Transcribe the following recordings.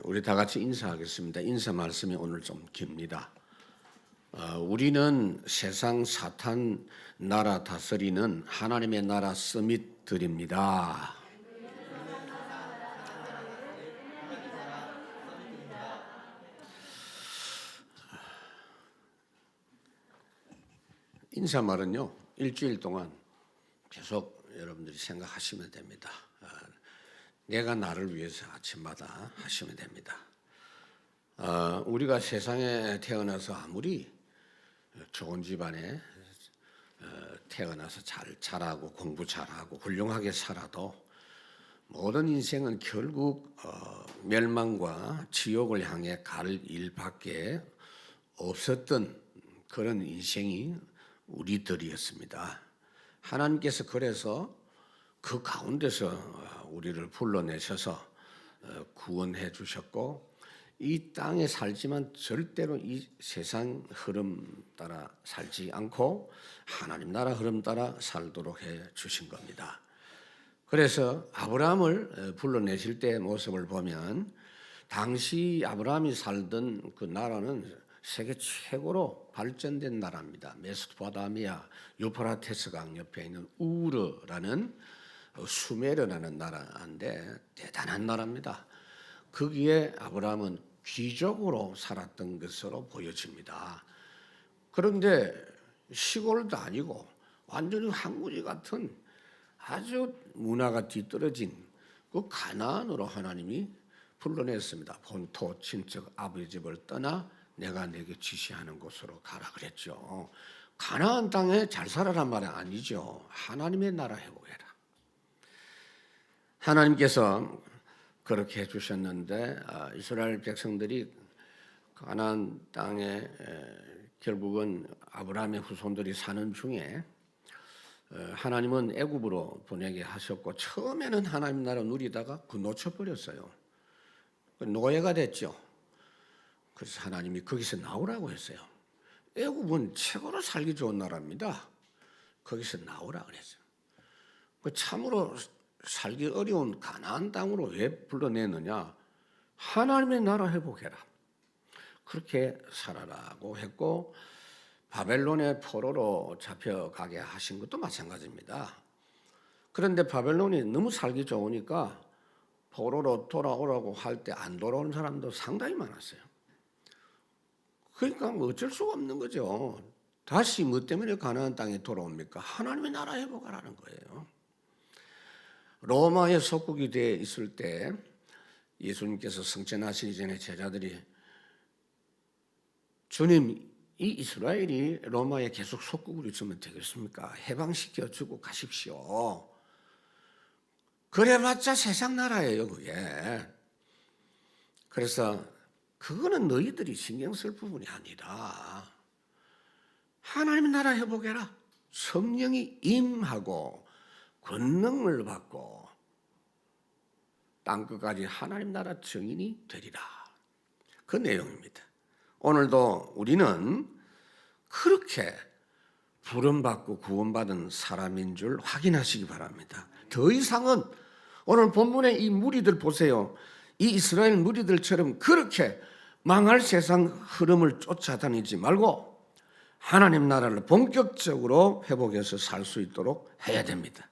우리 다 같이 인사하겠습니다. 인사 말씀이 오늘 좀 깁니다. 우리는 세상 사탄 나라 다스리는 하나님의 나라 서밋들입니다. 인사말은요, 일주일 동안 계속 여러분들이 생각하시면 됩니다. 내가 나를 위해서 아침마다 하시면 됩니다. 우리가 세상에 태어나서 아무리 좋은 집안에 태어나서 잘 자라고 공부 잘하고 훌륭하게 살아도 모든 인생은 결국 멸망과 지옥을 향해 갈 일밖에 없었던 그런 인생이 우리들이었습니다. 하나님께서 그래서 그 가운데서 우리를 불러내셔서 구원해 주셨고, 이 땅에 살지만 절대로 이 세상 흐름 따라 살지 않고 하나님 나라 흐름 따라 살도록 해 주신 겁니다. 그래서 아브라함을 불러내실 때의 모습을 보면, 당시 아브라함이 살던 그 나라는 세계 최고로 발전된 나라입니다. 메소포타미아 유프라테스 강 옆에 있는 우르라는 수메르라는 나라인데 대단한 나라입니다. 거기에 아브라함은 귀족으로 살았던 것으로 보여집니다. 그런데 시골도 아니고 완전히 항구지 같은 아주 문화가 뒤떨어진 그 가나안으로 하나님이 불러냈습니다. 본토 친척 아버지 집을 떠나 내가 내게 지시하는 곳으로 가라 그랬죠. 가나안 땅에 잘 살아란 말이 아니죠. 하나님의 나라 회복해라. 하나님께서 그렇게 해주셨는데, 이스라엘 백성들이 가나안 땅에 결국은 아브라함의 후손들이 사는 중에 하나님은 애굽으로 보내게 하셨고, 처음에는 하나님 나라 누리다가 그 놓쳐버렸어요. 노예가 됐죠. 그래서 하나님이 거기서 나오라고 했어요. 애굽은 최고로 살기 좋은 나라입니다. 거기서 나오라 그랬어요. 참으로 살기 어려운 가나안 땅으로 왜 불러내느냐? 하나님의 나라 회복해라. 그렇게 살아라고 했고, 바벨론의 포로로 잡혀가게 하신 것도 마찬가지입니다. 그런데 바벨론이 너무 살기 좋으니까 포로로 돌아오라고 할 때 안 돌아오는 사람도 상당히 많았어요. 그러니까 어쩔 수가 없는 거죠. 다시 뭐 때문에 가나안 땅에 돌아옵니까? 하나님의 나라 회복하라는 거예요. 로마의 속국이 되어 있을 때 예수님께서 승천하시기 전에 제자들이, 주님, 이 이스라엘이 로마에 계속 속국으로 있으면 되겠습니까? 해방시켜 주고 가십시오. 그래봤자 세상 나라예요, 그게. 그래서 그거는 너희들이 신경 쓸 부분이 아니라 하나님의 나라 회복해라. 성령이 임하고 권능을 받고 땅끝까지 하나님 나라 증인이 되리라. 그 내용입니다. 오늘도 우리는 그렇게 부름받고 구원받은 사람인 줄 확인하시기 바랍니다. 더 이상은 오늘 본문의 이 무리들 보세요. 이 이스라엘 무리들처럼 그렇게 망할 세상 흐름을 쫓아다니지 말고 하나님 나라를 본격적으로 회복해서 살 수 있도록 해야 됩니다.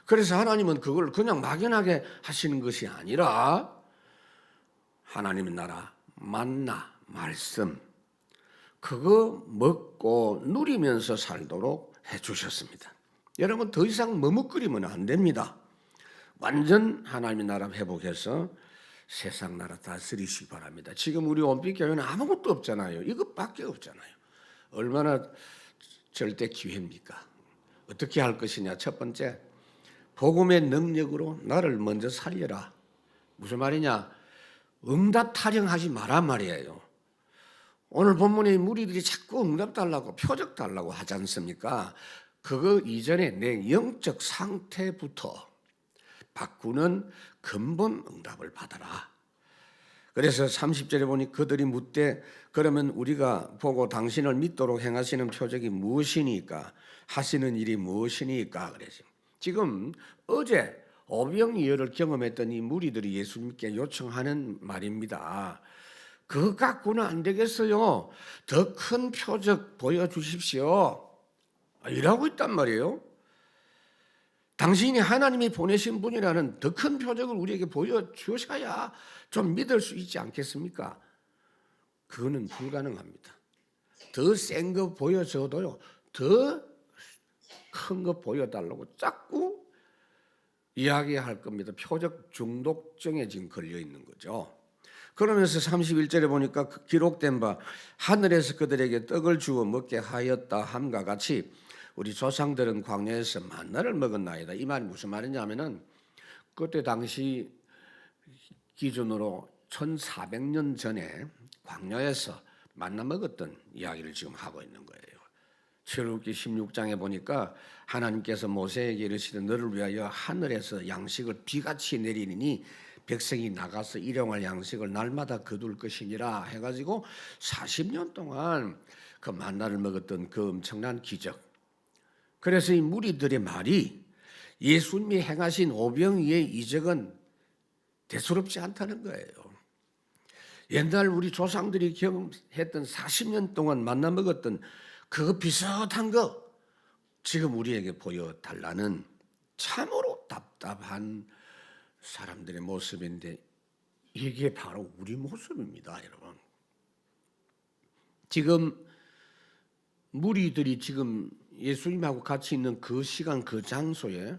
그래서 하나님은 그걸 그냥 막연하게 하시는 것이 아니라 하나님의 나라, 만나, 말씀, 그거 먹고 누리면서 살도록 해주셨습니다. 여러분, 더 이상 머뭇거리면 안 됩니다. 완전 하나님의 나라 회복해서 세상 나라 다스리시기 바랍니다. 지금 우리 원빛교회는 아무것도 없잖아요. 이것밖에 없잖아요. 얼마나 절대 기회입니까? 어떻게 할 것이냐? 첫 번째, 복음의 능력으로 나를 먼저 살려라. 무슨 말이냐? 응답 타령하지 마란 말이에요. 오늘 본문의 무리들이 자꾸 응답 달라고 표적 달라고 하지 않습니까? 그거 이전에 내 영적 상태부터 바꾸는 근본 응답을 받아라. 그래서 30절에 보니 그들이 묻되, 그러면 우리가 보고 당신을 믿도록 행하시는 표적이 무엇이니까? 하시는 일이 무엇이니까? 그래서 지금 어제 오병이어를 경험했던 이 무리들이 예수님께 요청하는 말입니다. 그것 갖고는 안 되겠어요. 더 큰 표적 보여주십시오. 이라고 있단 말이에요. 당신이 하나님이 보내신 분이라는 더 큰 표적을 우리에게 보여주셔야 좀 믿을 수 있지 않겠습니까? 그거는 불가능합니다. 더 센 거 보여줘도요, 더 큰 거 보여달라고 자꾸 이야기할 겁니다. 표적 중독증에 지금 걸려 있는 거죠. 그러면서 31절에 보니까 기록된 바 하늘에서 그들에게 떡을 주어 먹게 하였다 함과 같이 우리 조상들은 광야에서 만나를 먹었나이다. 이 말이 무슨 말이냐면은 그때 당시 기준으로 1400년 전에 광야에서 만나 먹었던 이야기를 지금 하고 있는 거예요. 출애굽기 16장에 보니까 하나님께서 모세에게 이르시되 너를 위하여 하늘에서 양식을 비같이 내리니 백성이 나가서 일용할 양식을 날마다 거둘 것이니라 해가지고 40년 동안 그 만나를 먹었던 그 엄청난 기적. 그래서 이 무리들의 말이 예수님이 행하신 오병이의 이적은 대수롭지 않다는 거예요. 옛날 우리 조상들이 경험했던 40년 동안 만나 먹었던 그 비슷한 거 지금 우리에게 보여달라는 참으로 답답한 사람들의 모습인데 이게 바로 우리 모습입니다, 여러분. 지금 무리들이 지금 예수님하고 같이 있는 그 시간 그 장소에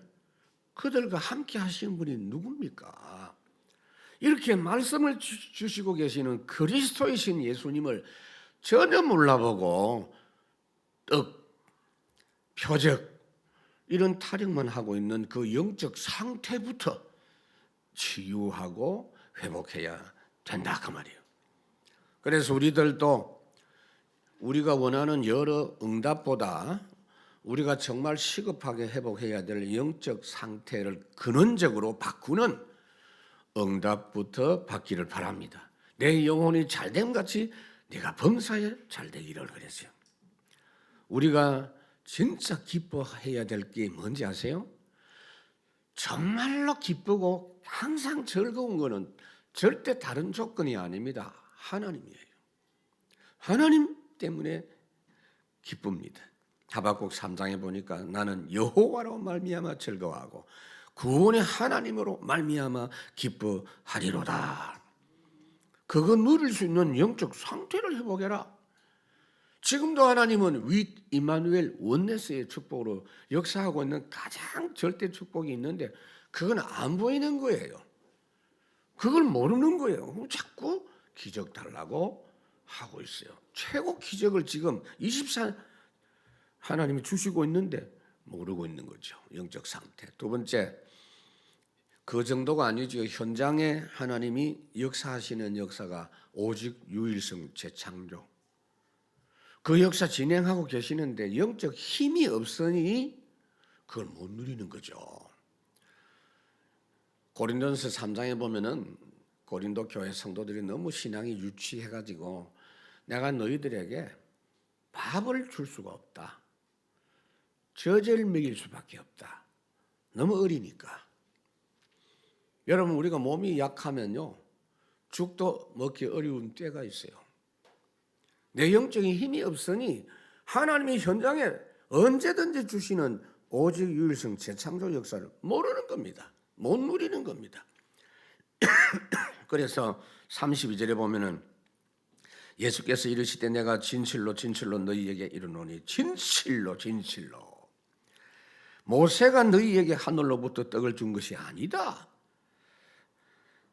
그들과 함께 하시는 분이 누굽니까? 이렇게 말씀을 주시고 계시는 그리스도이신 예수님을 전혀 몰라보고 떡, 표적 이런 타령만 하고 있는 그 영적 상태부터 치유하고 회복해야 된다 그 말이에요. 그래서 우리들도 우리가 원하는 여러 응답보다 우리가 정말 시급하게 회복해야 될 영적 상태를 근원적으로 바꾸는 응답부터 받기를 바랍니다. 내 영혼이 잘됨 같이 네가 범사에 잘되기를 그랬어요. 우리가 진짜 기뻐해야 될 게 뭔지 아세요? 정말로 기쁘고 항상 즐거운 것은 절대 다른 조건이 아닙니다. 하나님이에요. 하나님 때문에 기쁩니다. 하박국 3장에 보니까 나는 여호와로 말미암아 즐거워하고 구원의 하나님으로 말미암아 기뻐하리로다. 그거 누릴 수 있는 영적 상태를 회복해라. 지금도 하나님은 윗 임마누엘 원네스의 축복으로 역사하고 있는 가장 절대 축복이 있는데 그건 안 보이는 거예요. 그걸 모르는 거예요. 자꾸 기적 달라고 하고 있어요. 최고 기적을 지금 24 하나님이 주시고 있는데 모르고 있는 거죠. 영적 상태. 두 번째, 그 정도가 아니죠. 현장에 하나님이 역사하시는 역사가 오직 유일성 재창조. 그 역사 진행하고 계시는데 영적 힘이 없으니 그걸 못 누리는 거죠. 고린도전서 3장에 보면은 고린도 교회 성도들이 너무 신앙이 유치해가지고 내가 너희들에게 밥을 줄 수가 없다. 젖을 먹일 수밖에 없다. 너무 어리니까. 여러분 우리가 몸이 약하면요 죽도 먹기 어려운 때가 있어요. 내 영적인 힘이 없으니 하나님이 현장에 언제든지 주시는 오직 유일성 재창조 역사를 모르는 겁니다. 못 누리는 겁니다. 그래서 32절에 보면은 예수께서 이르시되 내가 진실로 진실로 너희에게 이르노니 진실로 진실로 모세가 너희에게 하늘로부터 떡을 준 것이 아니다.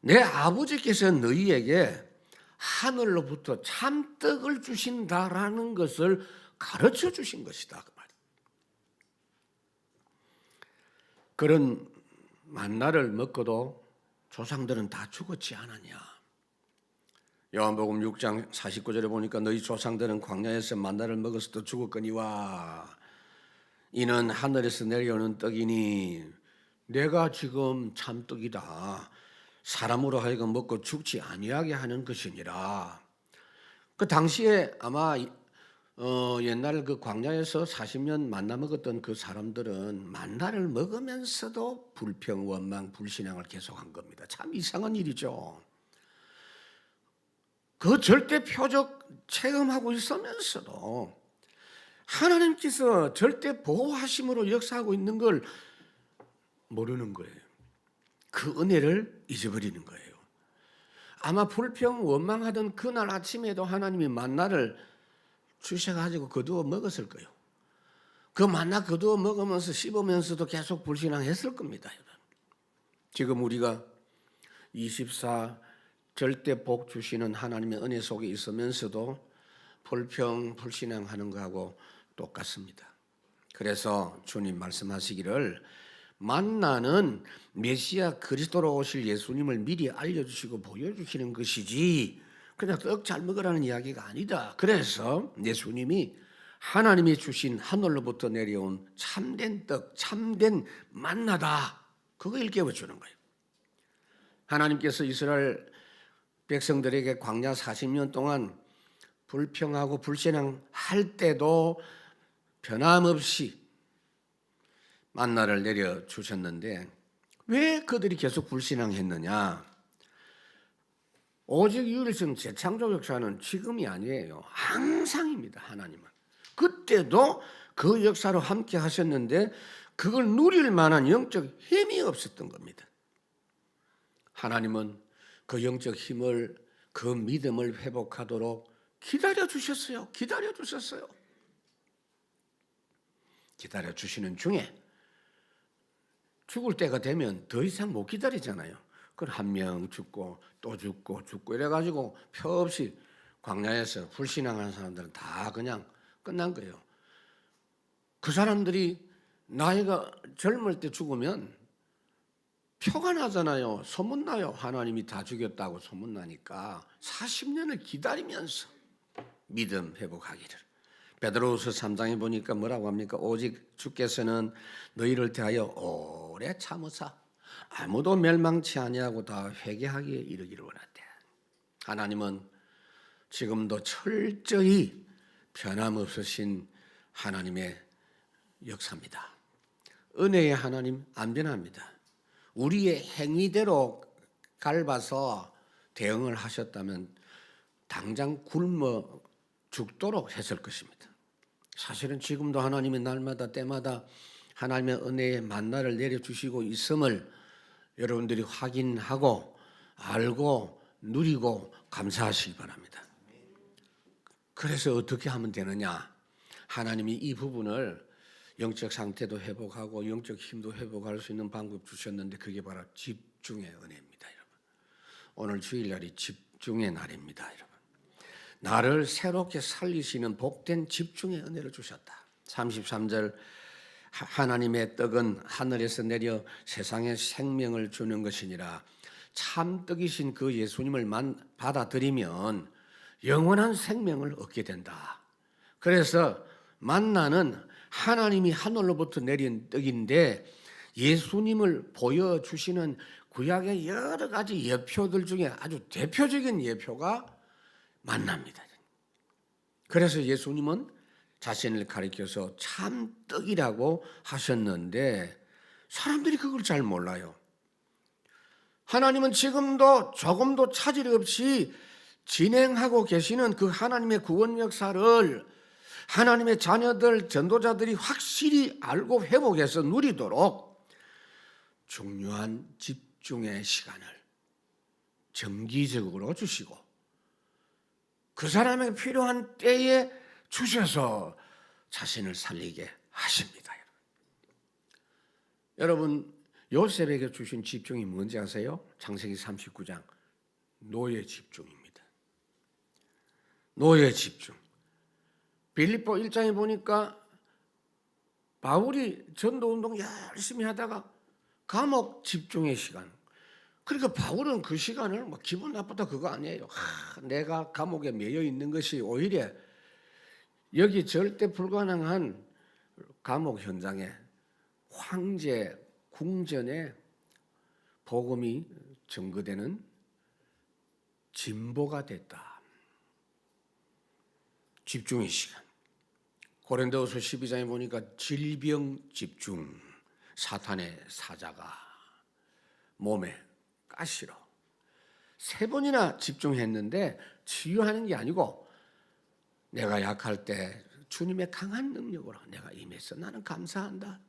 내 아버지께서 너희에게 하늘로부터 참떡을 주신다라는 것을 가르쳐 주신 것이다 그 말이에요. 그런 만나를 먹고도 조상들은 다 죽었지 않았냐. 요한복음 6장 49절에 보니까 너희 조상들은 광야에서 만나를 먹었어도 죽었거니와 이는 하늘에서 내려오는 떡이니 내가 지금 참떡이다. 사람으로 하여금 먹고 죽지 아니하게 하는 것이니라. 그 당시에 아마 옛날 그 광야에서 40년 만나 먹었던 그 사람들은 만나를 먹으면서도 불평, 원망, 불신앙을 계속한 겁니다. 참 이상한 일이죠. 그 절대 표적 체험하고 있으면서도 하나님께서 절대 보호하심으로 역사하고 있는 걸 모르는 거예요. 그 은혜를 잊어버리는 거예요. 아마 불평, 원망하던 그날 아침에도 하나님이 만나를 주셔가지고 거두어 먹었을 거예요. 그 만나 거두어 먹으면서 씹으면서도 계속 불신앙했을 겁니다. 지금 우리가 24 절대 복 주시는 하나님의 은혜 속에 있으면서도 불평, 불신앙하는 거하고 똑같습니다. 그래서 주님 말씀하시기를 만나는 메시아 그리스도로 오실 예수님을 미리 알려주시고 보여주시는 것이지 그냥 떡 잘 먹으라는 이야기가 아니다. 그래서 예수님이 하나님이 주신 하늘로부터 내려온 참된 떡, 참된 만나다. 그거 일깨워 주는 거예요. 하나님께서 이스라엘 백성들에게 광야 40년 동안 불평하고 불신앙할 때도 변함없이 만나를 내려주셨는데 왜 그들이 계속 불신앙했느냐? 오직 유일성 재창조 역사는 지금이 아니에요. 항상입니다. 하나님은. 그때도 그 역사로 함께 하셨는데 그걸 누릴 만한 영적 힘이 없었던 겁니다. 하나님은 그 영적 힘을, 그 믿음을 회복하도록 기다려주셨어요. 기다려주셨어요. 기다려주시는 중에 죽을 때가 되면 더 이상 못 기다리잖아요. 그걸 한 명 죽고 또 죽고 이래가지고 표 없이 광야에서 불신앙하는 사람들은 다 그냥 끝난 거예요. 그 사람들이 나이가 젊을 때 죽으면 표가 나잖아요. 소문나요. 하나님이 다 죽였다고 소문나니까 40년을 기다리면서 믿음 회복하기를. 베드로후서 3장에 보니까 뭐라고 합니까? 오직 주께서는 너희를 대하여 오래 참으사 아무도 멸망치 아니하고 다 회개하기에 이르기를 원하대. 하나님은 지금도 철저히 변함없으신 하나님의 역사입니다. 은혜의 하나님 안 변합니다. 우리의 행위대로 갈봐서 대응을 하셨다면 당장 굶어 죽도록 했을 것입니다. 사실은 지금도 하나님이 날마다 때마다 하나님의 은혜의 만나를 내려주시고 있음을 여러분들이 확인하고 알고 누리고 감사하시기 바랍니다. 그래서 어떻게 하면 되느냐? 하나님이 이 부분을 영적 상태도 회복하고 영적 힘도 회복할 수 있는 방법 주셨는데 그게 바로 집중의 은혜입니다. 여러분. 오늘 주일날이 집중의 날입니다. 여러분. 나를 새롭게 살리시는 복된 집중의 은혜를 주셨다. 33절 하나님의 떡은 하늘에서 내려 세상에 생명을 주는 것이니라. 참 떡이신 그 예수님을 받아들이면 영원한 생명을 얻게 된다. 그래서 만나는 하나님이 하늘로부터 내린 떡인데 예수님을 보여주시는 구약의 여러 가지 예표들 중에 아주 대표적인 예표가 만납니다. 그래서 예수님은 자신을 가리켜서 참떡이라고 하셨는데 사람들이 그걸 잘 몰라요. 하나님은 지금도 조금도 차질 없이 진행하고 계시는 그 하나님의 구원 역사를 하나님의 자녀들, 전도자들이 확실히 알고 회복해서 누리도록 중요한 집중의 시간을 정기적으로 주시고 그 사람에게 필요한 때에 주셔서 자신을 살리게 하십니다. 여러분, 요셉에게 주신 집중이 뭔지 아세요? 창세기 39장 노예 집중입니다. 노예 집중. 빌립보 1장에 보니까 바울이 전도운동 열심히 하다가 감옥 집중의 시간. 그러니까 바울은 그 시간을 뭐 기분 나쁘다 그거 아니에요. 내가 감옥에 매여 있는 것이 오히려 여기 절대 불가능한 감옥 현장에 황제 궁전에 복음이 전거되는 진보가 됐다. 집중의 시간. 고린도후서 12장에 보니까 질병 집중, 사탄의 사자가 몸에 가시로 3번이나 집중했는데 치유하는 게 아니고 내가 약할 때 주님의 강한 능력으로 내가 임해서 나는 감사한다.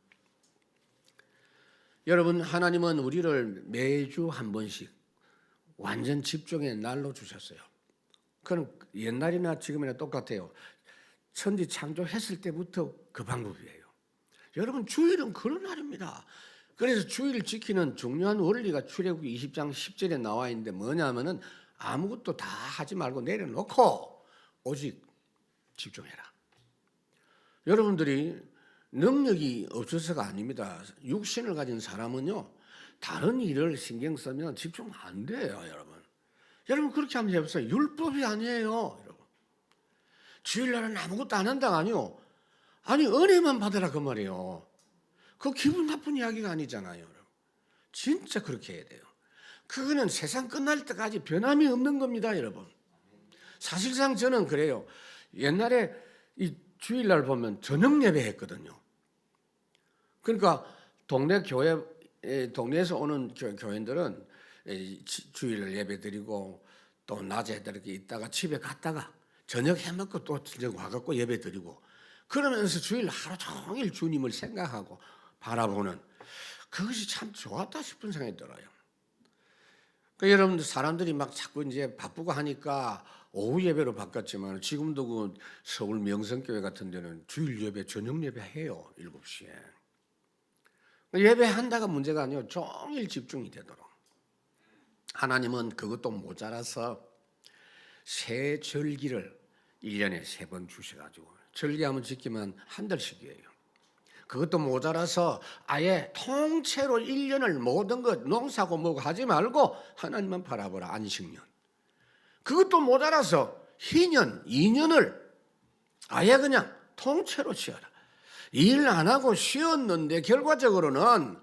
여러분, 하나님은 우리를 매주 한 번씩 완전 집중의 날로 주셨어요. 그건 옛날이나 지금이나 똑같아요. 천지 창조했을 때부터 그 방법이에요. 여러분, 주일은 그런 날입니다. 그래서 주일을 지키는 중요한 원리가 출애굽기 20장 10절에 나와 있는데 뭐냐면은 아무것도 다 하지 말고 내려놓고 오직 집중해라. 여러분들이 능력이 없어서가 아닙니다. 육신을 가진 사람은요, 다른 일을 신경 쓰면 집중 안 돼요, 여러분. 여러분 그렇게 한번 해보세요. 율법이 아니에요, 여러분. 주일날은 아무것도 안 한다가 아니요. 아니 은혜만 받으라 그 말이에요. 그 기분 나쁜 이야기가 아니잖아요, 여러분. 진짜 그렇게 해야 돼요. 그거는 세상 끝날 때까지 변함이 없는 겁니다, 여러분. 사실상 저는 그래요. 옛날에 이 주일날 보면 저녁 예배 했거든요. 그러니까 동네에서 오는 교인들은 주일을 예배 드리고 또 낮에 이렇게 있다가 집에 갔다가 저녁 해먹고 또 와갖고 예배 드리고 그러면서 주일 하루 종일 주님을 생각하고 바라보는 그것이 참 좋았다 싶은 생각이 들어요. 그러니까 여러분들 사람들이 막 자꾸 이제 바쁘고 하니까 오후 예배로 바꿨지만 지금도 그 서울 명성교회 같은 데는 주일 예배, 저녁 예배 해요. 7시에. 예배한다가 문제가 아니고 종일 집중이 되도록. 하나님은 그것도 모자라서 새 절기를 1년에 3번 주셔가지고 절기하면 지키면 한 달씩이에요. 그것도 모자라서 아예 통째로 1년을 모든 것 농사고 뭐고 하지 말고 하나님만 바라보라. 안식년. 그것도 모자라서 희년, 2년을 아예 그냥 통째로 쉬어라. 일 안 하고 쉬었는데 결과적으로는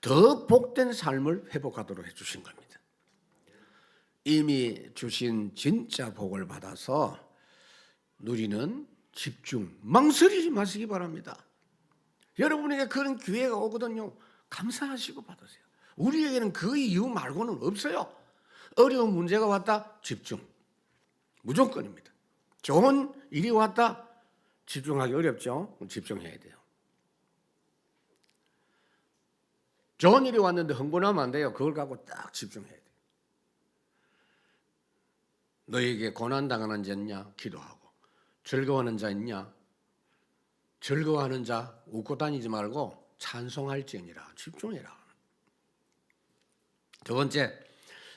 더 복된 삶을 회복하도록 해주신 겁니다. 이미 주신 진짜 복을 받아서 누리는 집중, 망설이지 마시기 바랍니다. 여러분에게 그런 기회가 오거든요. 감사하시고 받으세요. 우리에게는 그 이유 말고는 없어요. 어려운 문제가 왔다, 집중. 무조건입니다. 좋은 일이 왔다, 집중하기 어렵죠? 집중해야 돼요. 좋은 일이 왔는데 흥분하면 안 돼요. 그걸 갖고 딱 집중해야 돼요. 너에게 고난당하는 자 있냐? 기도하고. 즐거워하는 자 있냐? 즐거워하는 자 웃고 다니지 말고 찬송할지니라. 집중해라. 두 번째,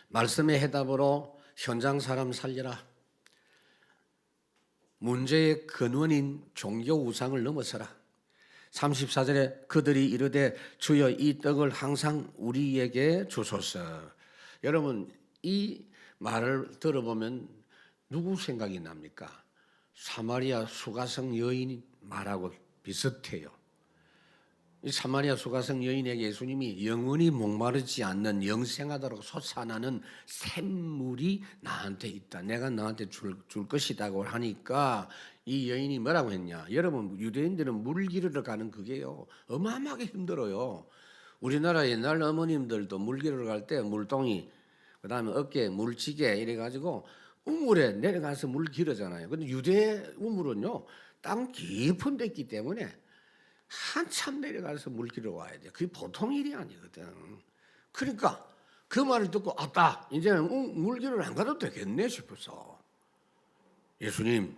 말씀의 해답으로 현장 사람 살려라. 문제의 근원인 종교 우상을 넘어서라. 34절에 그들이 이르되 주여 이 떡을 항상 우리에게 주소서. 여러분 이 말을 들어보면 누구 생각이 납니까? 사마리아 수가성 여인 말하고 비슷해요. 이 사마리아 수가성 여인에게 예수님이 영원히 목마르지 않는 영생하도록 솟아나는 샘물이 나한테 있다. 내가 너한테 줄 것이라고 하니까 이 여인이 뭐라고 했냐? 여러분 유대인들은 물 기르러 가는 그게요. 어마어마하게 힘들어요. 우리나라 옛날 어머님들도 물 기르러 갈 때 물동이 그다음에 어깨에 물지개 이래가지고 우물에 내려가서 물 기르잖아요. 근데 유대 우물은요 땅 깊은 데 있기 때문에 한참 내려가서 물 기르러 와야 돼. 그게 보통 일이 아니거든. 그러니까 그 말을 듣고 아따 이제는 물 기르러 안 가도 되겠네 싶어서 예수님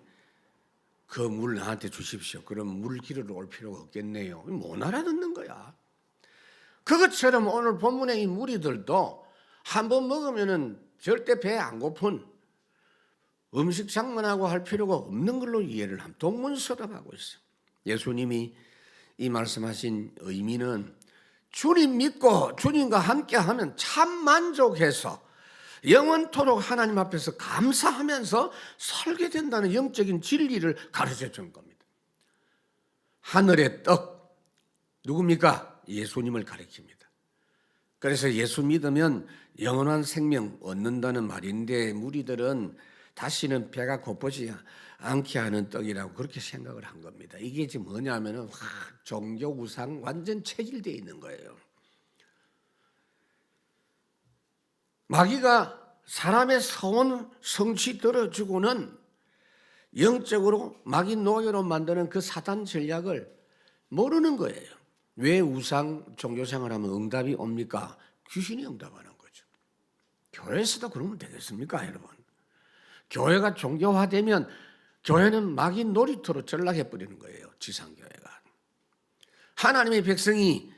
그 물 나한테 주십시오. 그럼 물 기르러 올 필요가 없겠네요. 못 알아듣는 거야. 그것처럼 오늘 본문의 이 무리들도 한 번 먹으면은 절대 배 안 고픈 음식 장만하고 할 필요가 없는 걸로 이해를 함. 동문서답하고 있어요. 예수님이 이 말씀하신 의미는 주님 믿고 주님과 함께하면 참 만족해서 영원토록 하나님 앞에서 감사하면서 살게 된다는 영적인 진리를 가르쳐 준 겁니다. 하늘의 떡 누굽니까? 예수님을 가리킵니다. 그래서 예수 믿으면 영원한 생명 얻는다는 말인데 무리들은 다시는 배가 고프지 않게 하는 떡이라고 그렇게 생각을 한 겁니다. 이게 지금 뭐냐면은 종교 우상 완전 체질되어 있는 거예요. 마귀가 사람의 서원 성취 들어주고는 영적으로 마귀 노예로 만드는 그 사단 전략을 모르는 거예요. 왜 우상 종교 생활하면 응답이 옵니까? 귀신이 응답하는 거죠. 교회에서도 그러면 되겠습니까, 여러분? 교회가 종교화되면 교회는 마귀 놀이터로 전락해버리는 거예요, 지상교회가. 하나님의 백성이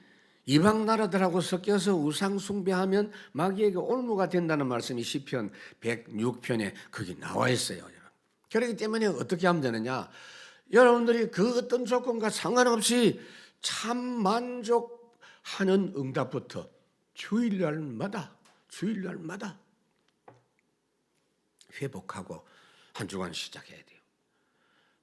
이방 나라들하고 섞여서 우상 숭배하면 마귀에게 올무가 된다는 말씀이 시편 106편에 거기 나와 있어요. 그렇기 때문에 어떻게 하면 되느냐? 여러분들이 그 어떤 조건과 상관없이 참 만족하는 응답부터 주일날마다 회복하고 한 주간 시작해야 돼요.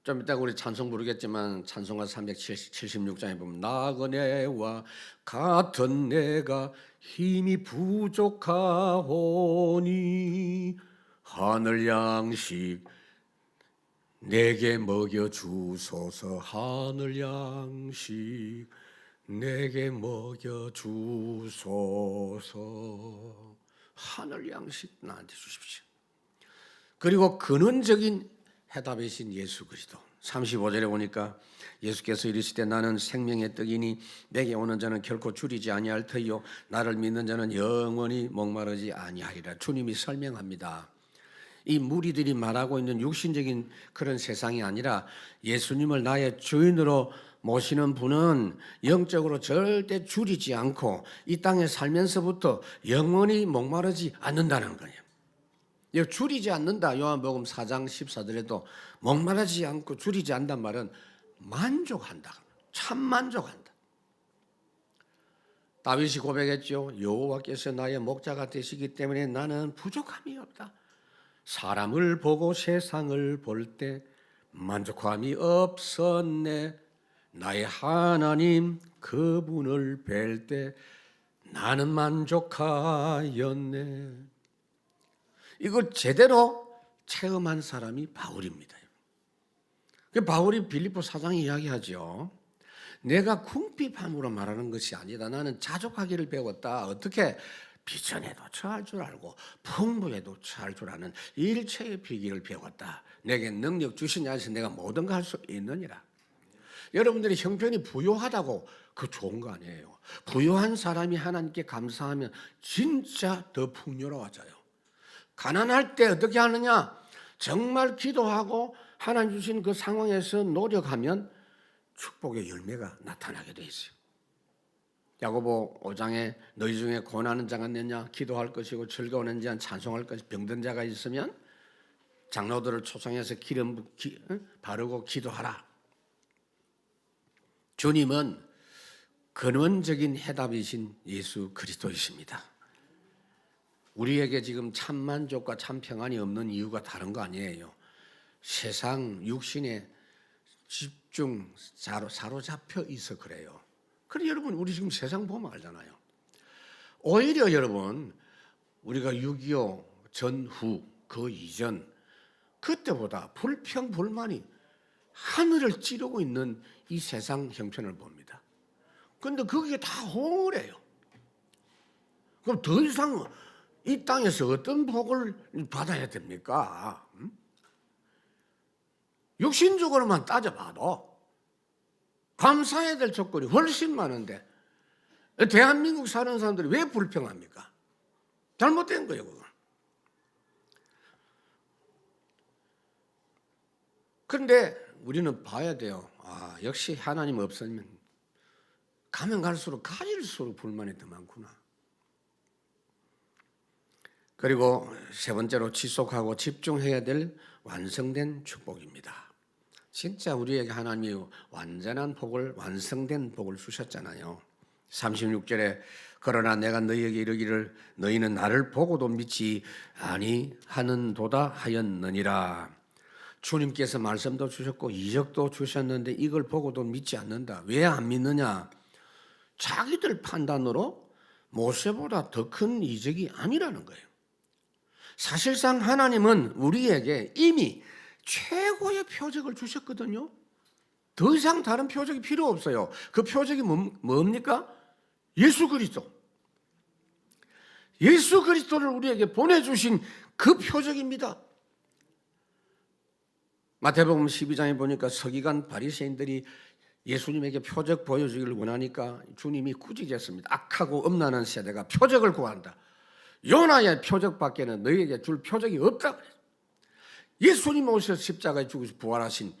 좀 이따 우리 찬송 부르겠지만 찬송가 376장에 보면 나그네와 같은 내가 힘이 부족하오니 하늘 양식 내게 먹여 주소서. 하늘 양식 내게 먹여 주소서. 하늘 양식 나한테 주십시오. 그리고 근원적인 해답이신 예수 그리스도. 35절에 보니까 예수께서 이르시되 나는 생명의 떡이니 내게 오는 자는 결코 줄이지 아니할 터이요 나를 믿는 자는 영원히 목마르지 아니하리라. 주님이 설명합니다. 이 무리들이 말하고 있는 육신적인 그런 세상이 아니라 예수님을 나의 주인으로 모시는 분은 영적으로 절대 줄이지 않고 이 땅에 살면서부터 영원히 목마르지 않는다는 거예요. 줄이지 않는다. 요한복음 4장 14절에도 목마르지 않고 줄이지 않단 말은 만족한다. 참 만족한다. 다윗이 고백했죠. 여호와께서 나의 목자가 되시기 때문에 나는 부족함이 없다. 사람을 보고 세상을 볼 때 만족함이 없었네. 나의 하나님 그분을 뵐 때 나는 만족하였네. 이걸 제대로 체험한 사람이 바울입니다. 바울이 빌립보 4장에 이야기하죠. 내가 궁핍함으로 말하는 것이 아니다. 나는 자족하기를 배웠다. 어떻게? 비전에도 처할 줄 알고 풍부에도 처할 줄 아는 일체의 비기를 배웠다. 내게 능력 주신 자에서 내가 모든 걸 할 수 있느니라. 여러분들이 형편이 부요하다고 그 좋은 거 아니에요. 부요한 사람이 하나님께 감사하면 진짜 더 풍요로워져요. 가난할 때 어떻게 하느냐? 정말 기도하고 하나님 주신 그 상황에서 노력하면 축복의 열매가 나타나게 돼 있어요. 야고보 5장에 너희 중에 고난하는 자가 있느냐? 기도할 것이고 즐거워하는 자는 찬송할 것이. 병든 자가 있으면 장로들을 초청해서 기름 바르고 기도하라. 주님은 근원적인 해답이신 예수 그리스도이십니다. 우리에게 지금 참 만족과 참 평안이 없는 이유가 다른 거 아니에요. 세상 육신에 집중 사로잡혀 있어 그래요. 그래 여러분 우리 지금 세상 보면 알잖아요. 오히려 여러분 우리가 6.25 전후 그 이전 그때보다 불평 불만이 하늘을 찌르고 있는 이 세상 형편을 봅니다. 그런데 그게 다 허물이에요. 그럼 더 이상 이 땅에서 어떤 복을 받아야 됩니까? 육신적으로만 따져봐도 감사해야 될 조건이 훨씬 많은데 대한민국 사는 사람들이 왜 불평합니까? 잘못된 거예요, 그건. 그런데 우리는 봐야 돼요. 역시 하나님 없으면 가면 갈수록 가질수록 불만이 더 많구나. 그리고 세 번째로 지속하고 집중해야 될 완성된 축복입니다. 진짜 우리에게 하나님이 완전한 복을, 완성된 복을 주셨잖아요. 36절에 그러나 내가 너희에게 이르기를 너희는 나를 보고도 믿지 아니하는도다 하였느니라. 주님께서 말씀도 주셨고 이적도 주셨는데 이걸 보고도 믿지 않는다. 왜 안 믿느냐? 자기들 판단으로 모세보다 더 큰 이적이 아니라는 거예요. 사실상 하나님은 우리에게 이미 최고의 표적을 주셨거든요. 더 이상 다른 표적이 필요 없어요. 그 표적이 뭡니까? 예수 그리스도. 예수 그리스도를 우리에게 보내주신 그 표적입니다. 마태복음 12장에 보니까 서기관 바리새인들이 예수님에게 표적 보여주기를 원하니까 주님이 꾸짖었습니다. 악하고 엄란한 세대가 표적을 구한다. 요나의 표적밖에는 너희에게 줄 표적이 없다. 예수님 오셔서 십자가에 죽으셔서 부활하신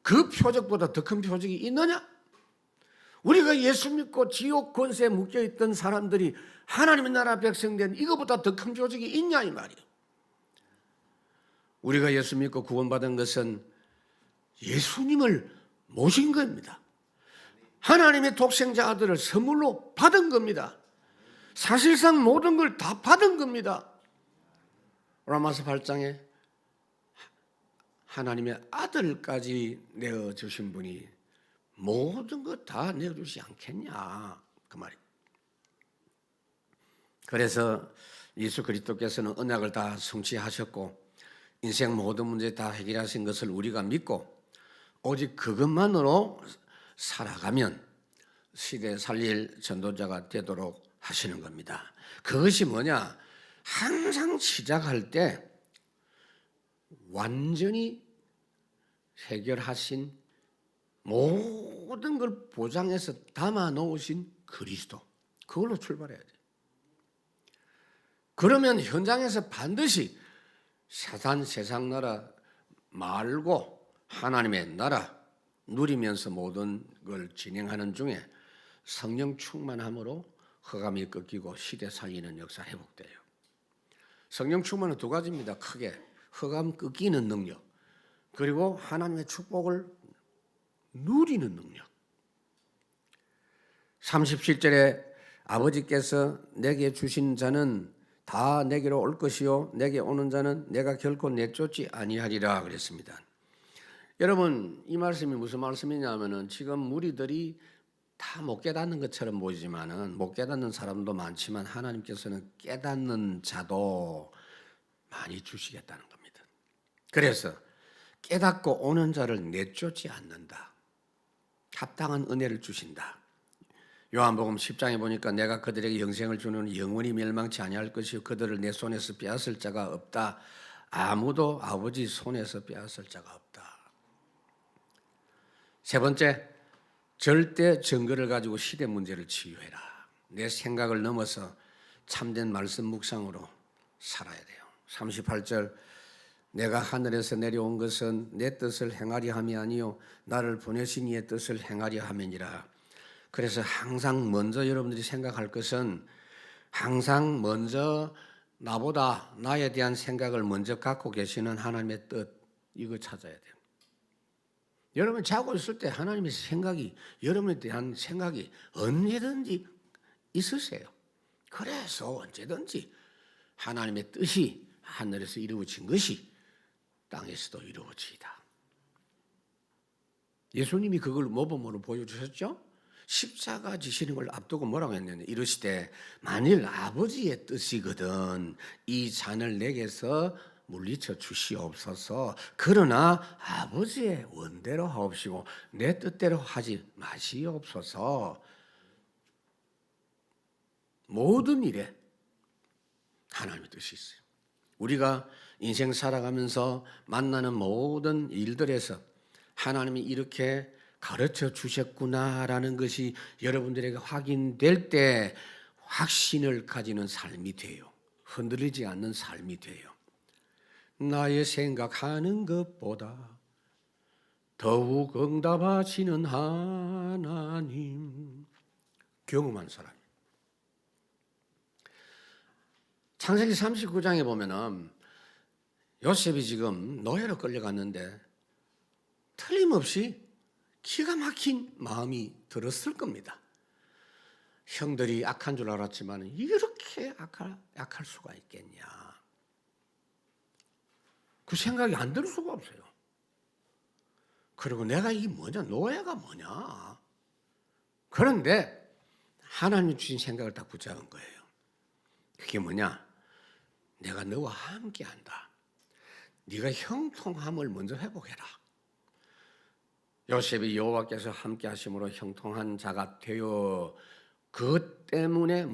그 표적보다 더 큰 표적이 있느냐? 우리가 예수 믿고 지옥 권세에 묶여있던 사람들이 하나님의 나라 백성된 이거보다 더 큰 표적이 있냐 이 말이에요. 우리가 예수 믿고 구원받은 것은 예수님을 모신 겁니다. 하나님의 독생자 아들을 선물로 받은 겁니다. 사실상 모든 걸 다 받은 겁니다. 로마서 8장에 하나님의 아들까지 내어주신 분이 모든 것 다 내어주지 않겠냐 그 말입니다. 그래서 예수 그리스도께서는 언약을 다 성취하셨고 인생 모든 문제 다 해결하신 것을 우리가 믿고 오직 그것만으로 살아가면 시대에 살릴 전도자가 되도록 하시는 겁니다. 그것이 뭐냐? 항상 시작할 때 완전히 해결하신 모든 걸 보장해서 담아 놓으신 그리스도, 그걸로 출발해야 돼요. 그러면 현장에서 반드시 사단 세상 나라 말고 하나님의 나라 누리면서 모든 걸 진행하는 중에 성령 충만함으로 흑암이 꺾이고 시대 살리는 역사 회복돼요. 성령 충만은 두 가지입니다. 크게 흑암 꺾이는 능력, 그리고 하나님의 축복을 누리는 능력. 37절에 아버지께서 내게 주신 자는 다 내게로 올 것이요 내게 오는 자는 내가 결코 내쫓지 아니하리라 그랬습니다. 여러분, 이 말씀이 무슨 말씀이냐면은 지금 무리들이 다 못 깨닫는 것처럼 보이지만은 못 깨닫는 사람도 많지만 하나님께서는 깨닫는 자도 많이 주시겠다는 겁니다. 그래서 깨닫고 오는 자를 내쫓지 않는다. 합당한 은혜를 주신다. 요한복음 10장에 보니까 내가 그들에게 영생을 주는 영원히 멸망치 아니할 것이요 그들을 내 손에서 빼앗을 자가 없다. 아무도 아버지 손에서 빼앗을 자가 없다. 세 번째, 절대 증거를 가지고 시대 문제를 치유해라. 내 생각을 넘어서 참된 말씀 묵상으로 살아야 돼요. 38절, 내가 하늘에서 내려온 것은 내 뜻을 행하려 함이 아니요 나를 보내신 이의 뜻을 행하려 함이니라. 그래서 항상 먼저 여러분들이 생각할 것은 항상 먼저 나보다 나에 대한 생각을 먼저 갖고 계시는 하나님의 뜻, 이거 찾아야 돼요. 여러분 자고 있을 때 하나님의 생각이, 여러분에 대한 생각이 언제든지 있으세요. 그래서 언제든지 하나님의 뜻이 하늘에서 이루어진 것이 땅에서도 이루어지이다. 예수님이 그걸 모범으로 보여주셨죠? 십자가 지시는 걸 앞두고 뭐라고 했냐면 이르시되 만일 아버지의 뜻이거든 이 잔을 내게서 물리쳐 주시옵소서. 그러나 아버지의 원대로 하옵시고 내 뜻대로 하지 마시옵소서. 모든 일에 하나님의 뜻이 있어요. 우리가 인생 살아가면서 만나는 모든 일들에서 하나님이 이렇게 가르쳐 주셨구나라는 것이 여러분들에게 확인될 때 확신을 가지는 삶이 돼요. 흔들리지 않는 삶이 돼요. 나의 생각하는 것보다 더욱 응답하시는 하나님. 경험한 사람. 창세기 39장에 보면은 요셉이 지금 노예로 끌려갔는데 틀림없이 기가 막힌 마음이 들었을 겁니다. 형들이 악한 줄 알았지만 이렇게 약할 수가 있겠냐. 그 생각이 안 들 수가 없어요. 그리고 내가 이게 뭐냐, 노예가 뭐냐. 그런데 하나님 주신 생각을 딱 붙잡은 거예요. 그게 뭐냐? 내가 너와 함께한다. 네가 형통함을 먼저 회복해라. 요셉이 여호와께서 함께하심으로 형통한 자가 되어 그것 때문에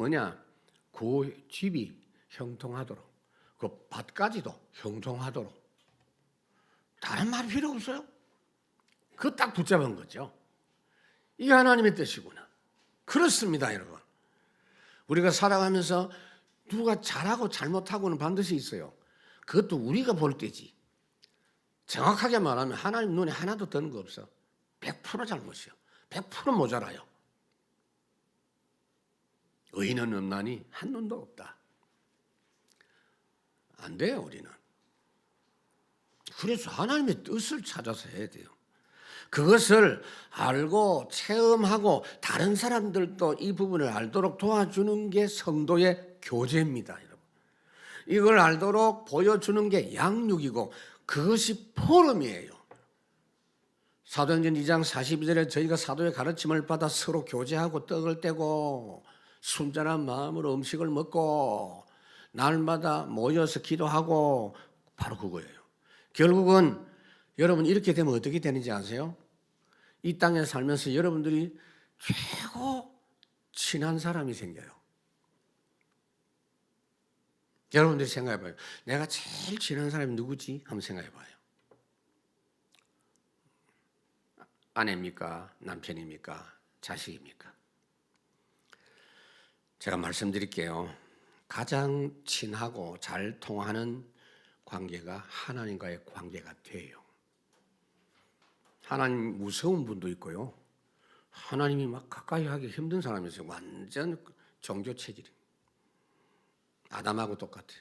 그 집이 형통하도록 그 밭까지도 형통하도록 다른 말 필요 없어요. 그거 딱 붙잡은 거죠. 이게 하나님의 뜻이구나. 그렇습니다, 여러분. 우리가 살아가면서 누가 잘하고 잘못하고는 반드시 있어요. 그것도 우리가 볼 때지. 정확하게 말하면 하나님 눈에 하나도 드는 거 없어. 100% 잘못이요. 100% 모자라요. 의인은 없나니 한 눈도 없다. 안 돼요, 우리는. 그래서 하나님의 뜻을 찾아서 해야 돼요. 그것을 알고 체험하고 다른 사람들도 이 부분을 알도록 도와주는 게 성도의 교제입니다, 여러분. 이걸 알도록 보여주는 게 양육이고 그것이 포럼이에요. 사도행전 2장 42절에 저희가 사도의 가르침을 받아 서로 교제하고 떡을 떼고 순전한 마음으로 음식을 먹고 날마다 모여서 기도하고 바로 그거예요. 결국은 여러분 이렇게 되면 어떻게 되는지 아세요? 이 땅에 살면서 여러분들이 최고 친한 사람이 생겨요. 여러분들이 생각해봐요. 내가 제일 친한 사람이 누구지? 한번 생각해봐요. 아내입니까? 남편입니까? 자식입니까? 제가 말씀드릴게요. 가장 친하고 잘 통하는 관계가 하나님과의 관계가 돼요. 하나님 무서운 분도 있고요. 하나님이 막 가까이 하기 힘든 사람이 있어요. 완전 종교 체질이에요. 아담하고 똑같아요.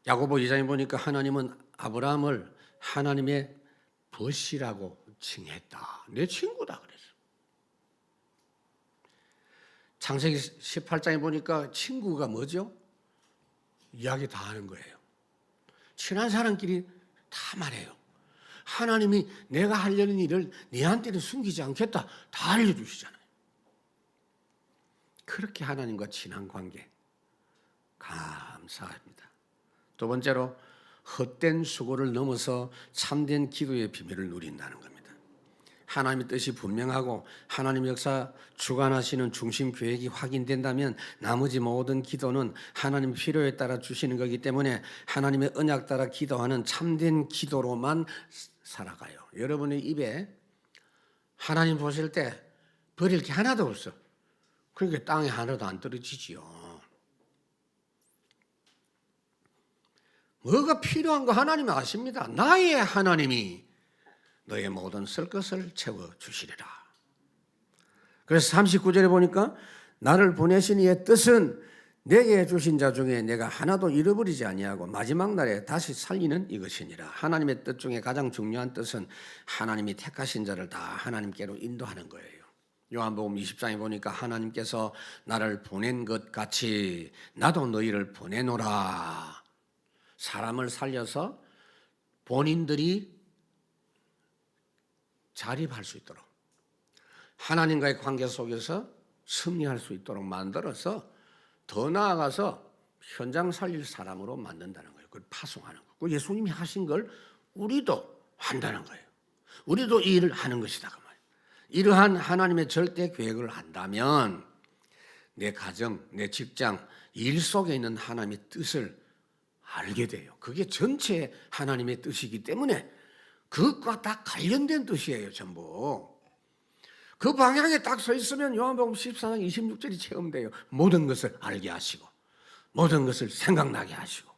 야고보 2장에 보니까 하나님은 아브라함을 하나님의 벗이라고 칭했다. 내 친구다 그랬어. 창세기 18장에 보니까 친구가 뭐죠? 이야기 다 하는 거예요. 친한 사람끼리 다 말해요. 하나님이 내가 하려는 일을 네한테는 숨기지 않겠다. 다 알려주시잖아요. 그렇게 하나님과 친한 관계 감사합니다. 두 번째로 헛된 수고를 넘어서 참된 기도의 비밀을 누린다는 겁니다. 하나님의 뜻이 분명하고 하나님의 역사 주관하시는 중심 계획이 확인된다면 나머지 모든 기도는 하나님 필요에 따라 주시는 거기 때문에 하나님의 언약 따라 기도하는 참된 기도로만 살아가요. 여러분의 입에 하나님 보실 때 버릴 게 하나도 없어. 그러니까 땅에 하나도 안 떨어지지요. 뭐가 필요한 거 하나님이 아십니다. 나의 하나님이 너의 모든 쓸 것을 채워주시리라. 그래서 39절에 보니까 나를 보내신 이의 뜻은 내게 주신 자 중에 내가 하나도 잃어버리지 아니하고 마지막 날에 다시 살리는 이것이니라. 하나님의 뜻 중에 가장 중요한 뜻은 하나님이 택하신 자를 다 하나님께로 인도하는 거예요. 요한복음 20장에 보니까 하나님께서 나를 보낸 것 같이 나도 너희를 보내노라. 사람을 살려서 본인들이 자립할 수 있도록 하나님과의 관계 속에서 승리할 수 있도록 만들어서 더 나아가서 현장 살릴 사람으로 만든다는 거예요. 그걸 파송하는 거고 예수님이 하신 걸 우리도 한다는 거예요. 우리도 이 일을 하는 것이다 그 말이에요. 이러한 하나님의 절대 계획을 한다면 내 가정, 내 직장, 일 속에 있는 하나님의 뜻을 알게 돼요. 그게 전체 하나님의 뜻이기 때문에 그것과 다 관련된 뜻이에요. 전부. 그 방향에 딱 서 있으면 요한복음 14장 26절이 체험돼요. 모든 것을 알게 하시고 모든 것을 생각나게 하시고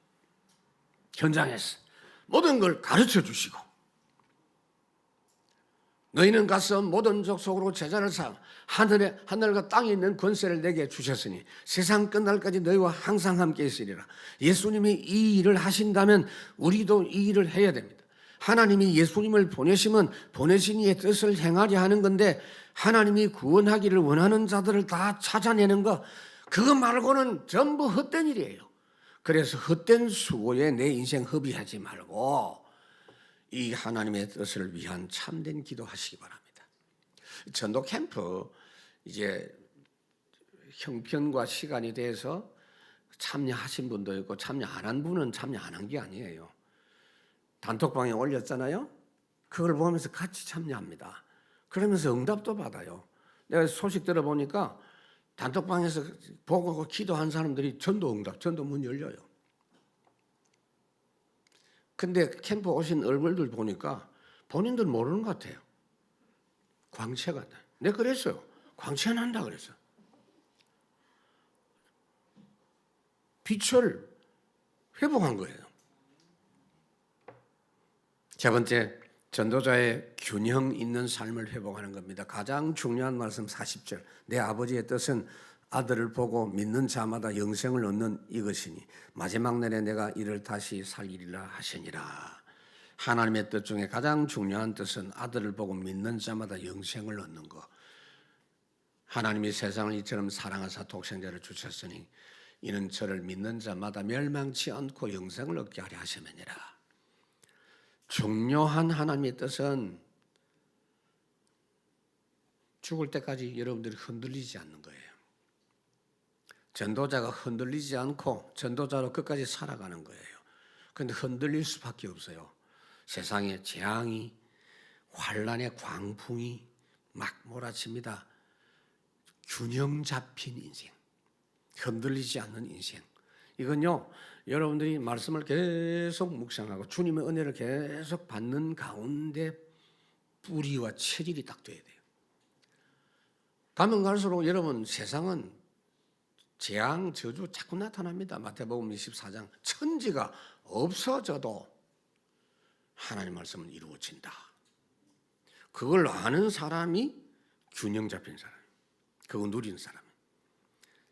현장에서 모든 걸 가르쳐 주시고 너희는 가서 모든 족속으로 제자를 삼아 하늘과 땅에 있는 권세를 내게 주셨으니 세상 끝날까지 너희와 항상 함께 있으리라. 예수님이 이 일을 하신다면 우리도 이 일을 해야 됩니다. 하나님이 예수님을 보내시면 보내신 이의 뜻을 행하려 하는 건데 하나님이 구원하기를 원하는 자들을 다 찾아내는 거 그거 말고는 전부 헛된 일이에요. 그래서 헛된 수고에 내 인생 허비하지 말고 이 하나님의 뜻을 위한 참된 기도하시기 바랍니다. 전도 캠프 이제 형편과 시간이 돼서 참여하신 분도 있고 참여 안 한 분은 참여 안 한 게 아니에요. 단톡방에 올렸잖아요. 그걸 보면서 같이 참여합니다. 그러면서 응답도 받아요. 내가 소식 들어보니까 단톡방에서 보고 기도한 사람들이 전도 응답, 전도 문 열려요. 근데 캠프 오신 얼굴들 보니까 본인들 모르는 것 같아요. 광채가 나. 내가 그랬어요. 광채 난다 그랬어. 빛을 회복한 거예요. 세 번째, 전도자의 균형 있는 삶을 회복하는 겁니다. 가장 중요한 말씀 40절. 내 아버지의 뜻은 아들을 보고 믿는 자마다 영생을 얻는 이것이니 마지막 날에 내가 이를 다시 살리리라 하시니라. 하나님의 뜻 중에 가장 중요한 뜻은 아들을 보고 믿는 자마다 영생을 얻는 것. 하나님이 세상을 이처럼 사랑하사 독생자를 주셨으니 이는 저를 믿는 자마다 멸망치 않고 영생을 얻게 하려 하심이니라. 중요한 하나님의 뜻은 죽을 때까지 여러분들이 흔들리지 않는 거예요. 전도자가 흔들리지 않고 전도자로 끝까지 살아가는 거예요. 그런데 흔들릴 수밖에 없어요. 세상에 재앙이, 환란의 광풍이 막 몰아칩니다. 균형 잡힌 인생, 흔들리지 않는 인생. 이건요, 여러분들이 말씀을 계속 묵상하고 주님의 은혜를 계속 받는 가운데 뿌리와 체질이 딱 돼야 돼요. 가면 갈수록 여러분 세상은 재앙, 저주 자꾸 나타납니다. 마태복음 24장. 천지가 없어져도 하나님 말씀은 이루어진다. 그걸 아는 사람이 균형 잡힌 사람, 그거 누리는 사람.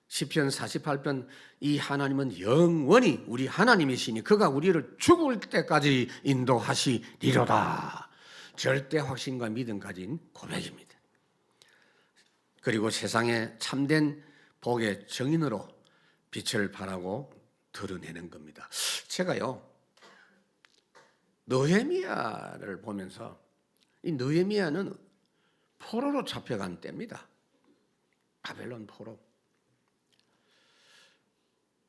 시편 48편 이 하나님은 영원히 우리 하나님이시니 그가 우리를 죽을 때까지 인도하시리로다. 절대 확신과 믿음 가진 고백입니다. 그리고 세상에 참된 복의 정인으로 빛을 발하고 드러내는 겁니다. 제가요 느헤미야를 보면서 이 느헤미야는 포로로 잡혀간 때입니다. 바벨론 포로.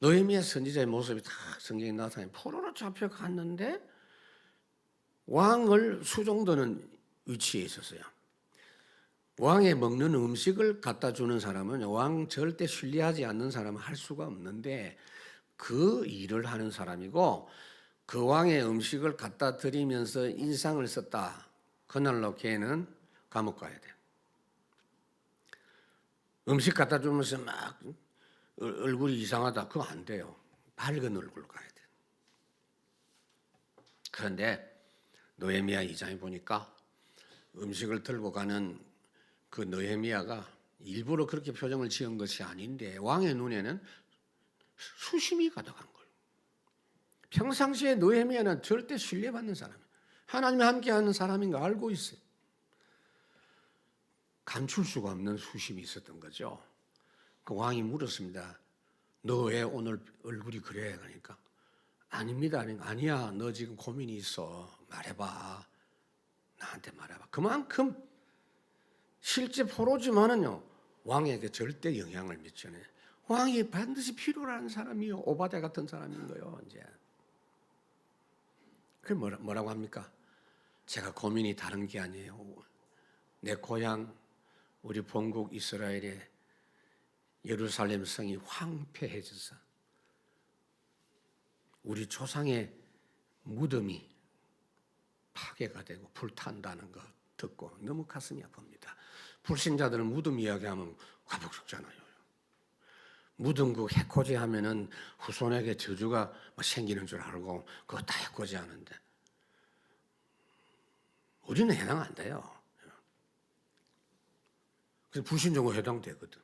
느헤미야 선지자의 모습이 다 성경에 나타나요. 포로로 잡혀갔는데 왕을 수종드는 위치에 있었어요. 왕에 먹는 음식을 갖다 주는 사람은 왕 절대 신뢰하지 않는 사람은 할 수가 없는데 그 일을 하는 사람이고 그 왕의 음식을 갖다 드리면서 인상을 썼다. 그날로 걔는 감옥 가야 돼. 음식 갖다 주면서 막 얼굴이 이상하다. 그거 안 돼요. 밝은 얼굴로 가야 돼. 그런데 느헤미야 2장에 보니까 음식을 들고 가는 그 느헤미야가 일부러 그렇게 표정을 지은 것이 아닌데 왕의 눈에는 수심이 가득한 거예요. 평상시에 느헤미야는 절대 신뢰받는 사람이에요. 하나님과 함께하는 사람인 거 알고 있어요. 감출 수가 없는 수심이 있었던 거죠. 그 왕이 물었습니다. 너 왜 오늘 얼굴이 그래? 그러니까 아닙니다. 아니야. 너 지금 고민이 있어. 말해봐. 나한테 말해봐. 그만큼 실제 포로지만은요 왕에게 절대 영향을 미치네. 왕이 반드시 필요로 하는 사람이요. 오바댜 같은 사람인 거예요. 이제 그 뭐라고 합니까? 제가 고민이 다른 게 아니에요. 내 고향 우리 본국 이스라엘의 예루살렘 성이 황폐해져서 우리 조상의 무덤이 파괴가 되고 불탄다는 거 듣고 너무 가슴이 아픕니다. 불신자들은 무덤 이야기하면 가복 죽잖아요. 무덤 그 해코지 하면은 후손에게 저주가 생기는 줄 알고 그거 다 해코지 하는데 우리는 해당 안 돼요. 그래서 불신자가 해당되거든.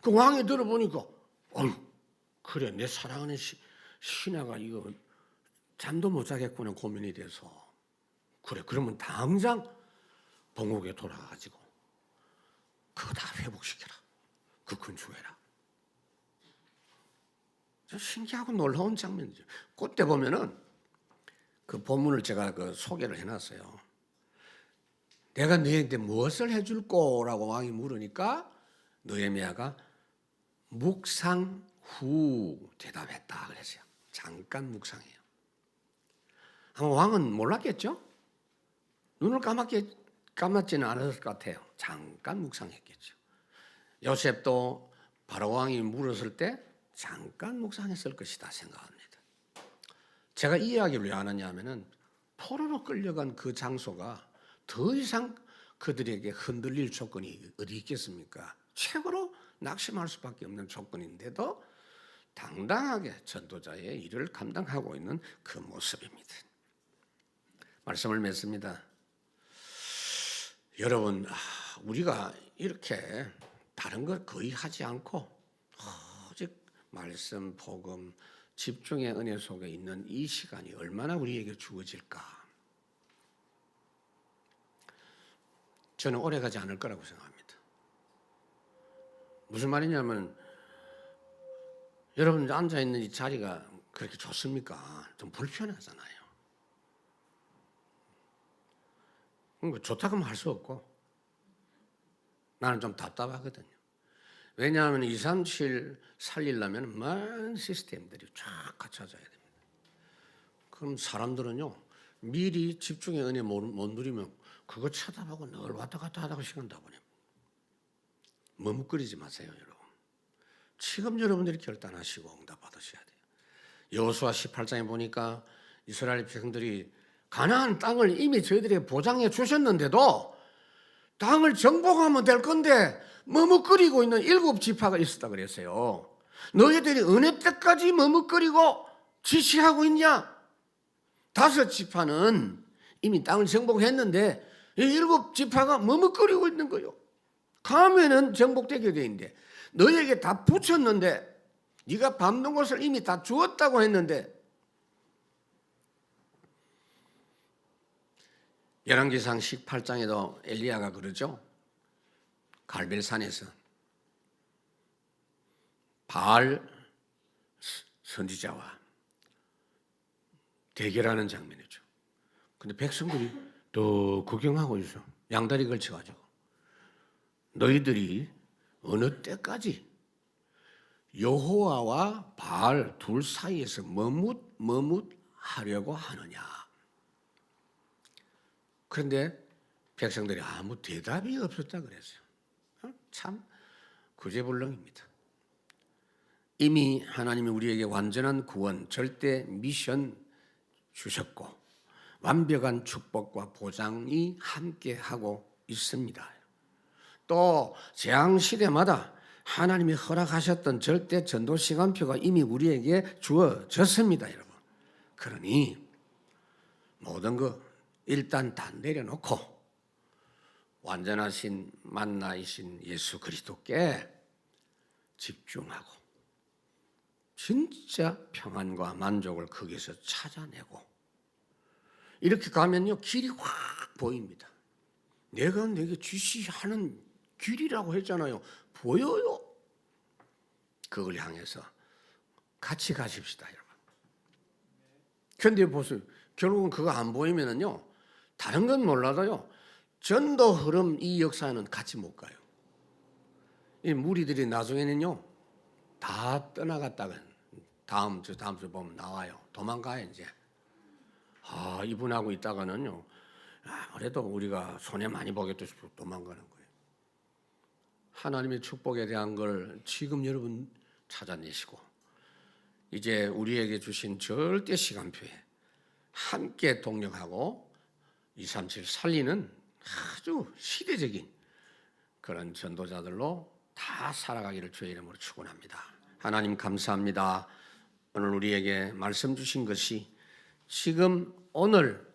그 왕이 들어보니까 그래 내 사랑하는 신하가 이거 잠도 못 자겠구나 고민이 돼서 그래 그러면 당장 본국에 돌아가가지고 그거 다 회복시켜라. 그 건축해라. 신기하고 놀라운 장면이죠. 그때 보면은 그 본문을 제가 그 소개를 해놨어요. 내가 너희한테 무엇을 해줄 거라고 왕이 물으니까 느헤미야가 묵상 후 대답했다 그랬어요. 잠깐 묵상해요. 아마 왕은 몰랐겠죠? 눈을 감았지는 않았을 것 같아요. 잠깐 묵상했겠죠. 요셉도 바로 왕이 물었을 때 잠깐 묵상했을 것이다 생각합니다. 제가 이 이야기를 왜 하느냐 하면은 포로로 끌려간 그 장소가 더 이상 그들에게 흔들릴 조건이 어디 있겠습니까? 최고로 낙심할 수밖에 없는 조건인데도 당당하게 전도자의 일을 감당하고 있는 그 모습입니다. 말씀을 맺습니다. 여러분, 우리가 이렇게 다른 걸 거의 하지 않고 오직 말씀, 복음, 집중의 은혜 속에 있는 이 시간이 얼마나 우리에게 주어질까? 저는 오래가지 않을 거라고 생각합니다. 무슨 말이냐면 여러분 앉아있는 이 자리가 그렇게 좋습니까? 좀 불편하잖아요. 좋다고 하면 할 수 없고 나는 좀 답답하거든요. 왜냐하면 237 살리려면 많은 시스템들이 쫙 갖춰져야 됩니다. 그럼 사람들은요 미리 집중의 은혜 못 누리면 그거 쳐다보고 늘 왔다 갔다 하다가 시간 다 보냅니다. 머뭇거리지 마세요, 여러분. 지금 여러분들이 결단하시고 응답 받으셔야 돼요. 여호수아 18장에 보니까 이스라엘 백성들이 가나안 땅을 이미 저희들에게 보장해 주셨는데도 땅을 정복하면 될 건데 머뭇거리고 있는 7지파가 있었다 그랬어요. 너희들이 은혜 때까지 머뭇거리고 지시하고 있냐? 5지파는 이미 땅을 정복했는데 이 7지파가 머뭇거리고 있는 거예요. 가면은 정복되게 돼 있는데 너희에게 다 붙였는데 네가 밟는 곳을 이미 다 주었다고 했는데 열왕기상 18장에도 엘리야가 그러죠. 갈멜산에서 바알 선지자와 대결하는 장면이죠. 근데 백성들이 또 구경하고 있어. 양다리 걸쳐가지고 너희들이 어느 때까지 여호와와 바알 둘 사이에서 머뭇하려고 하느냐. 그런데 백성들이 아무 대답이 없었다 그랬어요. 참 구제불능입니다. 이미 하나님이 우리에게 완전한 구원, 절대 미션 주셨고 완벽한 축복과 보장이 함께하고 있습니다. 또 재앙시대마다 하나님이 허락하셨던 절대 전도 시간표가 이미 우리에게 주어졌습니다, 여러분. 그러니 모든 거 일단 다 내려놓고 완전하신 만나이신 예수 그리스도께 집중하고 진짜 평안과 만족을 거기서 찾아내고 이렇게 가면요 길이 확 보입니다. 내가 내게 지시하는 길이라고 했잖아요. 보여요. 그걸 향해서 같이 가십시다, 여러분. 그런데 보세요. 결국은 그거 안 보이면은요 다른 건 몰라도요 전도 흐름 이 역사는 같이 못 가요. 이 무리들이 나중에는요 다 떠나갔다가 다음 주 보면 나와요. 도망가요 이제. 이분하고 있다가는요 그래도 우리가 손해 많이 보겠다 싶어 도망가는 거예요. 하나님의 축복에 대한 걸 지금 여러분 찾아내시고 이제 우리에게 주신 절대 시간표에 함께 동력하고 237 살리는 아주 시대적인 그런 전도자들로 다 살아가기를 주의 이름으로 축원합니다. 하나님 감사합니다. 오늘 우리에게 말씀 주신 것이 지금 오늘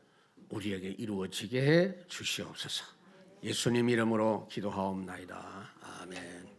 우리에게 이루어지게 해 주시옵소서. 예수님 이름으로 기도하옵나이다. 아멘.